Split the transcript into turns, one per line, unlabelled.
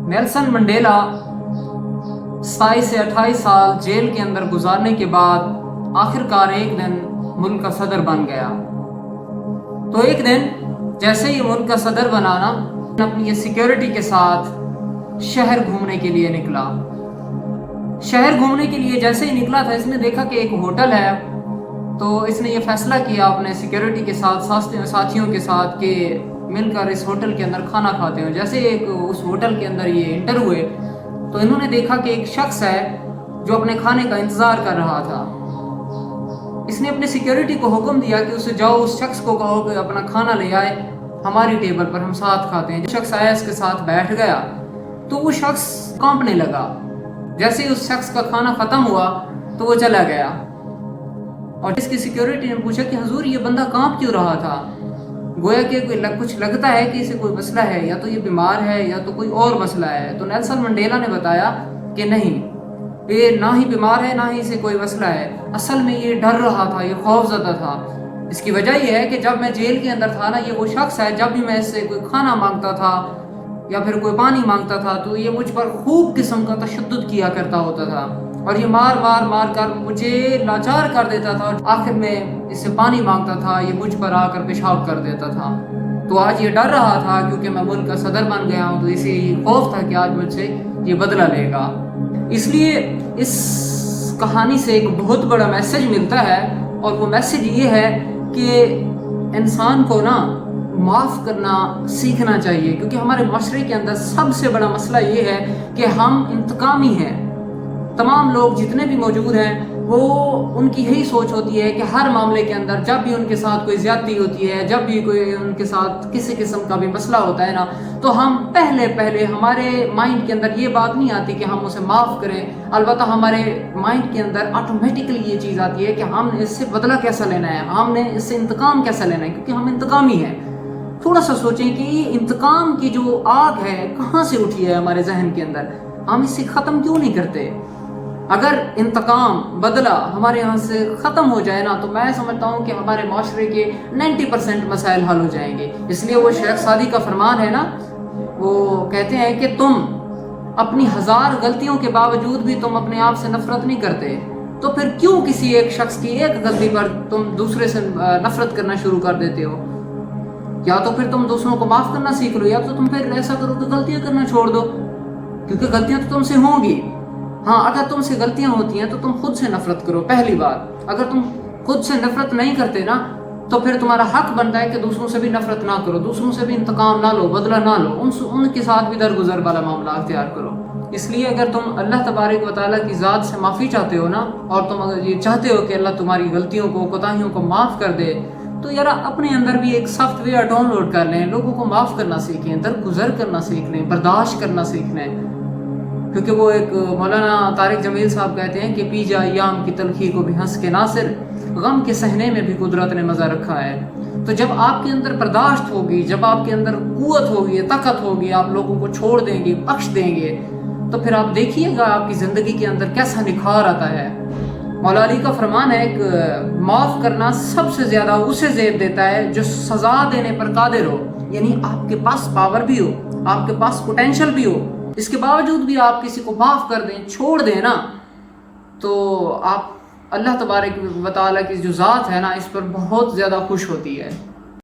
Nelson Mandela 27 سے 28 سال jail کے اندر گزارنے کے بعد آخرکار ایک دن ملک کا صدر بن گیا۔ تو ایک دن جیسے ہی ملک کا صدر بنانا، اپنی یہ سیکیورٹی کے ساتھ شہر گھومنے کے لیے نکلا۔ شہر گھومنے کے لیے جیسے ہی نکلا تھا، اس نے دیکھا کہ ایک ہوٹل ہے، تو اس نے یہ فیصلہ کیا اپنے سیکیورٹی کے ساتھ ساتھیوں کے ساتھ کہ مل کر اس ہوٹل کے اندر کھانا کھاتے ہیں۔ جیسے ایک اس ہوٹل کے اندر یہ انٹر ہوئے تو انہوں نے دیکھا کہ ایک شخص ہے جو اپنے کھانے کا انتظار کر رہا تھا۔ اس نے اپنے سیکیورٹی کو حکم دیا کہ اسے جاؤ، اس شخص کو کہو کہ اپنا کھانا لے آئے، ہماری ٹیبل پر ہم ساتھ کھاتے ہیں۔ جو شخص آیا اس کے ساتھ بیٹھ گیا تو وہ شخص کانپنے لگا۔ جیسے ہی اس شخص کا کھانا ختم ہوا تو وہ چلا گیا، اور اس کی سیکیورٹی نے پوچھا کہ حضور یہ بندہ کانپ کیوں رہا تھا؟ گویا کہ کچھ لگتا ہے کہ اسے کوئی مسئلہ ہے، یا تو یہ بیمار ہے یا تو کوئی اور مسئلہ ہے۔ تو نیلسن منڈیلا نے بتایا کہ نہیں، یہ نہ ہی بیمار ہے نہ ہی اسے کوئی مسئلہ ہے، اصل میں یہ ڈر رہا تھا، یہ خوف زدہ تھا۔ اس کی وجہ یہ ہے کہ جب میں جیل کے اندر تھا نا، یہ وہ شخص ہے، جب بھی میں اس سے کوئی کھانا مانگتا تھا یا پھر کوئی پانی مانگتا تھا تو یہ مجھ پر خوب قسم کا تشدد کیا کرتا ہوتا تھا، اور یہ مار کر مجھے لاچار کر دیتا تھا، اور آخر میں اس سے پانی مانگتا تھا، یہ مجھ پر آ کر پیشاب کر دیتا تھا۔ تو آج یہ ڈر رہا تھا کیونکہ میں ملک کا صدر بن گیا ہوں، تو اسی خوف تھا کہ آج مجھ سے یہ بدلہ لے گا۔ اس لیے اس کہانی سے ایک بہت بڑا میسج ملتا ہے، اور وہ میسج یہ ہے کہ انسان کو نا معاف کرنا سیکھنا چاہیے، کیونکہ ہمارے معاشرے کے اندر سب سے بڑا مسئلہ یہ ہے کہ ہم انتقامی ہیں۔ تمام لوگ جتنے بھی موجود ہیں وہ ان کی یہی سوچ ہوتی ہے کہ ہر معاملے کے اندر جب بھی ان کے ساتھ کوئی زیادتی ہوتی ہے، جب بھی کوئی ان کے ساتھ کسی قسم کا بھی مسئلہ ہوتا ہے نا، تو ہم پہلے ہمارے مائنڈ کے اندر یہ بات نہیں آتی کہ ہم اسے معاف کریں۔ البتہ ہمارے مائنڈ کے اندر آٹومیٹکلی یہ چیز آتی ہے کہ ہم نے اس سے بدلہ کیسا لینا ہے، ہم نے اس سے انتقام کیسا لینا ہے، کیونکہ ہم انتقامی ہیں۔ تھوڑا سا سوچیں کہ یہ انتقام کی جو آگ ہے کہاں سے اٹھی ہے ہمارے ذہن کے اندر، ہم اسے ختم کیوں نہیں کرتے؟ اگر انتقام بدلہ ہمارے یہاں سے ختم ہو جائے نا، تو میں سمجھتا ہوں کہ ہمارے معاشرے کے 90% مسائل حل ہو جائیں گے۔ اس لیے وہ شیخ سعدی کا فرمان ہے نا، وہ کہتے ہیں کہ تم اپنی 1000 غلطیوں کے باوجود بھی تم اپنے آپ سے نفرت نہیں کرتے، تو پھر کیوں کسی ایک شخص کی ایک غلطی پر تم دوسرے سے نفرت کرنا شروع کر دیتے ہو؟ یا تو پھر تم دوسروں کو معاف کرنا سیکھ لو، یا تو تم پھر ایسا کرو کہ غلطیاں کرنا چھوڑ دو، کیونکہ غلطیاں تو تم سے ہوں گی۔ ہاں، اگر تم سے غلطیاں ہوتی ہیں تو تم خود سے نفرت کرو، پہلی بات۔ اگر تم خود سے نفرت نہیں کرتے نا، تو پھر تمہارا حق بنتا ہے کہ دوسروں سے بھی نفرت نہ کرو، دوسروں سے بھی انتقام نہ لو، بدلہ نہ لو، ان کے ساتھ بھی درگزر والا معاملہ اختیار کرو۔ اس لیے اگر تم اللہ تبارک و تعالیٰ کی ذات سے معافی چاہتے ہو نا، اور تم اگر یہ چاہتے ہو کہ اللہ تمہاری غلطیوں کو، کوتاہیوں کو معاف کر دے، تو یار اپنے اندر بھی ایک سافٹ ویئر ڈاؤن لوڈ کر لیں، لوگوں کو معاف کرنا سیکھیں، درگزر کرنا سیکھ لیں، برداشت کرنا سیکھ لیں۔ کیونکہ وہ ایک مولانا طارق جمیل صاحب کہتے ہیں کہ پی جا ایام کی تلخی کو بھی ہنس کے ناصر، غم کے سہنے میں بھی قدرت نے مزہ رکھا ہے۔ تو جب آپ کے اندر برداشت ہوگی، جب آپ کے اندر قوت ہوگی، طاقت ہوگی، آپ لوگوں کو چھوڑ دیں گے، بخش دیں گے، تو پھر آپ دیکھیے گا آپ کی زندگی کے اندر کیسا نکھار آتا ہے۔ مولا علی کا فرمان ہے کہ معاف کرنا سب سے زیادہ اسے زیب دیتا ہے جو سزا دینے پر قادر ہو، یعنی آپ کے پاس پاور بھی ہو، آپ کے پاس پوٹینشل بھی ہو، اس کے باوجود بھی آپ کسی کو معاف کر دیں، چھوڑ دیں نا، تو آپ اللہ تبارک و تعالیٰ کی جو ذات ہے نا، اس پر بہت زیادہ خوش ہوتی ہے۔